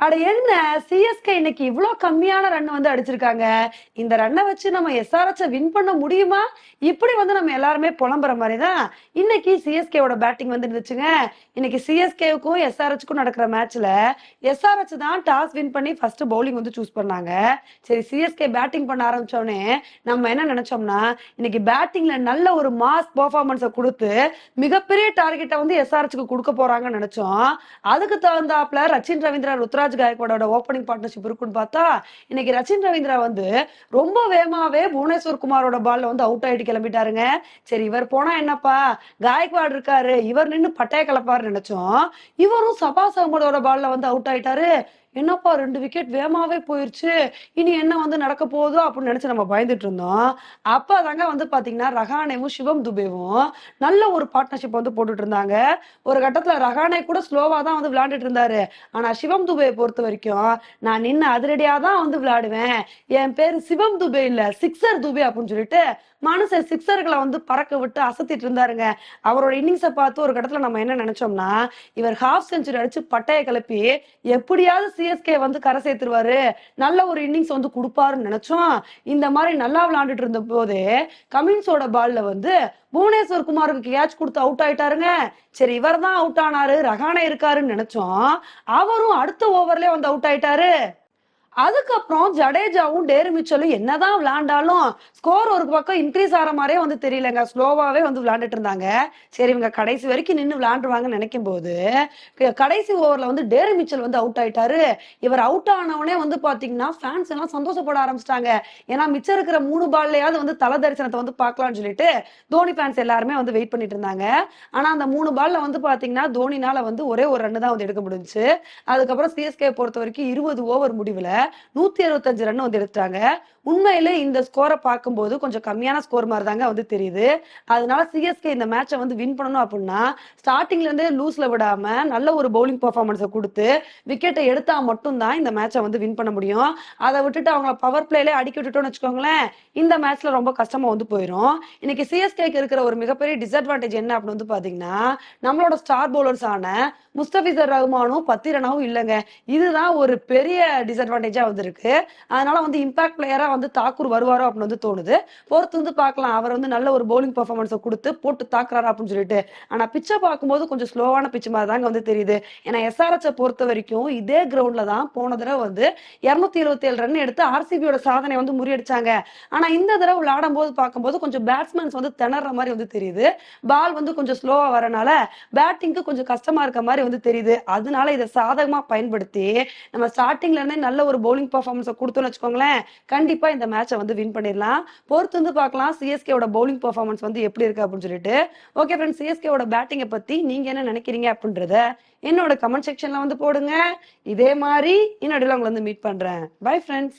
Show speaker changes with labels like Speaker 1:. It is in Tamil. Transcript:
Speaker 1: அட என்ன சிஎஸ்கே இன்னைக்கு இவ்ளோ கம்மியான ரன் வந்து அடிச்சிருக்காங்க. இந்த ரன்னை வச்சு நம்ம எஸ்ஆர்எச் வின் பண்ண முடியுமா? இப்படி வந்து நம்ம எல்லாருமே புலம்புற மாதிரி தான் இன்னைக்கு சிஎஸ்கேவோட பேட்டிங் வந்து இருந்துச்சுங்க. இன்னைக்கு சிஎஸ்கேவுக்கும் எஸ்ஆர்எச்க்கும் நடக்கிற மேட்ச்ல எஸ்ஆர்எச் தான் டாஸ் வின் பண்ணி ஃபர்ஸ்ட் பவுலிங் வந்து சூஸ் பண்ணாங்க. சரி, சிஎஸ்கே பேட்டிங் பண்ண ஆரம்பிச்சோடனே நம்ம என்ன நினைச்சோம்னா, இன்னைக்கு பேட்டிங்ல நல்ல ஒரு மாஸ் பெர்ஃபார்மன்ஸை கொடுத்து மிகப்பெரிய டார்கெட்டை வந்து எஸ்ஆர்எச்க்கு கொடுக்க போறாங்கன்னு நினைச்சோம். அதுக்கு தகுந்தாப்புல ரச்சின் ரவீந்திரா ருத்ராஜ் காயக்வாடோட ஓப்பனிங் பார்ட்னர்ஷிப் இருக்குன்னு பார்த்தா, இன்னைக்கு ரச்சின் ரவீந்திரா வந்து ரொம்ப வேகமாவே புவனேஸ்வர் குமாரோட பால்ல வந்து அவுட் ஆயிட்டு கிளம்பிட்டாருங்க. சரி, இவர் போனா என்னப்பா, காயக்வாட் இருக்காரு, இவர் நின்னு பட்டைய கலப்பாரு நினைச்சோம். இவரும் சபாஸ் அகமதோட பால்ல வந்து அவுட் ஆயிட்டாரு. என்னப்பா 2 விக்கெட் வேகமாவே போயிருச்சு, இனி என்ன வந்து நடக்க போகுதோ அப்படின்னு நினைச்சு நம்ம பயந்துட்டு இருந்தோம். அப்பதாங்க வந்து பாத்தீங்கன்னா ரஹானேவும் சிவம் துபேவும் நல்ல ஒரு பார்ட்னர்ஷிப் வந்து போட்டுட்டு இருந்தாங்க. ஒரு கட்டத்துல ரஹானே கூட ஸ்லோவா தான் வந்து விளையாண்டுட்டு இருந்தாரு. ஆனா சிவம் துபேயை பொறுத்த வரைக்கும், நான் நின்று அதிரடியா தான் வந்து விளையாடுவேன், என் பேரு சிவம் துபே இல்ல சிக்ஸர் துபே அப்படின்னு சொல்லிட்டு மனுஷன் சிக்ஸர்களை வந்து பறக்க விட்டு அசத்திட்டு இருந்தாருங்க. அவரோட இன்னிங்ஸை பார்த்து ஒரு கட்டத்துல நம்ம என்ன நினைச்சோம்னா, இவர் ஹாஃப் செஞ்சுரி அடிச்சு பட்டையை கிளப்பி எப்படியாவது சிஎஸ்கே வந்து கரை சேர்த்துருவாரு, நல்ல ஒரு இன்னிங்ஸ் வந்து கொடுப்பாருன்னு நினைச்சோம். இந்த மாதிரி நல்லா விளையாண்டுட்டு இருந்த போதே கமின்ஸோட பால்ல வந்து புவனேஸ்வர் குமாருக்கு கேட்ச் கொடுத்து அவுட் ஆயிட்டாருங்க. சரி, இவர் தான் அவுட் ஆனாரு, ரஹானே இருக்காருன்னு நினைச்சோம். அவரும் அடுத்த ஓவர்லயே வந்து அவுட் ஆயிட்டாரு. அதுக்கப்புறம் ஜடேஜாவும் டேரி மிச்சலும் என்னதான் விளையாண்டாலும் ஸ்கோர் ஒரு பக்கம் இன்க்ரீஸ் ஆகிற மாதிரியே வந்து தெரியலங்க. ஸ்லோவாவே வந்து விளையாண்டுட்டு இருந்தாங்க. சரி, இவங்க கடைசி வரைக்கும் நின்று விளையாண்டுருவாங்கன்னு நினைக்கும் போது கடைசி ஓவர்ல வந்து டேரி மிச்சல் வந்து அவுட் ஆயிட்டாரு. இவர் அவுட் ஆனவனே வந்து பாத்தீங்கன்னா ஃபேன்ஸ் எல்லாம் சந்தோஷப்பட ஆரம்பிச்சிட்டாங்க. ஏன்னா மிச்சம் இருக்கிற 3 பால்லையாவது வந்து தல தரிசனத்தை வந்து பார்க்கலாம்னு சொல்லிட்டு தோனி ஃபேன்ஸ் எல்லாருமே வந்து வெயிட் பண்ணிட்டு இருந்தாங்க. ஆனா அந்த 3 பால்ல வந்து பாத்தீங்கன்னா தோனினால வந்து ஒரே ஒரு ரன் தான் வந்து எடுக்க முடிஞ்சுச்சு. அதுக்கப்புறம் சிஎஸ்கே பொறுத்த வரைக்கும் 20 ஓவர் முடிவுல 165 ரன் வந்து எடுத்தாங்க. உண்மையிலே இந்த ஸ்கோரை பார்க்கும்போது கொஞ்சம் கம்மியான ஸ்கோர் மாதிரி தாங்க வந்து தெரியுது. அதனால சிஎஸ்கே இந்த மேட்சை வந்து வின் பண்ணணும் அப்படின்னா ஸ்டார்டிங்ல இருந்தே லூஸ்ல விடாம நல்ல ஒரு பவுலிங் பெர்ஃபார்மன்ஸை கொடுத்து விக்கெட்டை எடுத்தா மட்டும்தான் இந்த மேட்சை வந்து வின் பண்ண முடியும். அதை விட்டுட்டு அவங்கள பவர் பிளேலே அடிக்க விட்டுட்டோம்னு வச்சுக்கோங்களேன், இந்த மேட்ச்ல ரொம்ப கஷ்டமா வந்து போயிடும். இன்னைக்கு சிஎஸ்கேக்கு இருக்கிற ஒரு மிகப்பெரிய டிஸ்அட்வான்டேஜ் என்ன அப்படின்னு வந்து பாத்தீங்கன்னா, நம்மளோட ஸ்டார் பவுலர்ஸ் ஆன முஸ்தபிசர் ரஹ்மானும் பத்திரனாவும் இல்லைங்க. இதுதான் ஒரு பெரிய டிஸ்அட்வான்டேஜா வந்து இருக்கு. அதனால வந்து இம்பாக்ட் பிளேயரா வந்து தாக்கூர் வருவாரோ அப்படின்னு வந்து தோணுது. பொறுத்து வந்து பார்க்கலாம், அவர் வந்து நல்ல ஒரு பவுலிங் பெர்ஃபார்மன்ஸை கொடுத்து போட்டு தாக்குறாரு அப்படின்னு சொல்லிட்டு. ஆனா பிச்சை பார்க்கும்போது கொஞ்சம் ஸ்லோவான பிச்சு மாதிரி தாங்க வந்து தெரியுது. ஏன்னா எஸ்ஆர்எச் பொறுத்த வரைக்கும் இதே கிரவுண்ட்ல தான் போன தடவை வந்து 277 ரன் எடுத்து ஆர்சிபியோட சாதனை வந்து முறியடிச்சாங்க. ஆனா இந்த தடவை விளையாடும் போது பார்க்கும்போது கொஞ்சம் பேட்ஸ்மேன்ஸ் வந்து திணற மாதிரி வந்து தெரியுது. பால் வந்து கொஞ்சம் ஸ்லோவா வரனால பேட்டிங்க்கு கொஞ்சம் கஷ்டமா இருக்க மாதிரி வந்து தெரியுது. அதனால இதை சாதகமா பயன்படுத்தி நம்ம ஸ்டார்டிங்ல இருந்தே நல்ல ஒரு பவுலிங் பெர்ஃபார்மன்ஸை கொடுத்தோம்னு வச்சுக்கோங்களேன், கண்டிப்பா இந்த மேட்சை வந்து வின் பண்ணிடலாம். பொறுத்து வந்து பார்க்கலாம் சிஎஸ்கேவோட பவுலிங் பெர்ஃபார்மன்ஸ் வந்து எப்படி இருக்கு அப்படின்னு சொல்லிட்டு. ஓகே ஃப்ரெண்ட்ஸ், சிஎஸ்கேவோட பேட்டிங்கை பத்தி நீங்க என்ன நினைக்கிறீங்க அப்படின்றத என்னோட கமெண்ட் செக்ஷன்ல வந்து போடுங்க. இதே மாதிரி இன்னொரு உங்களை வந்து மீட் பண்றேன். Bye friends.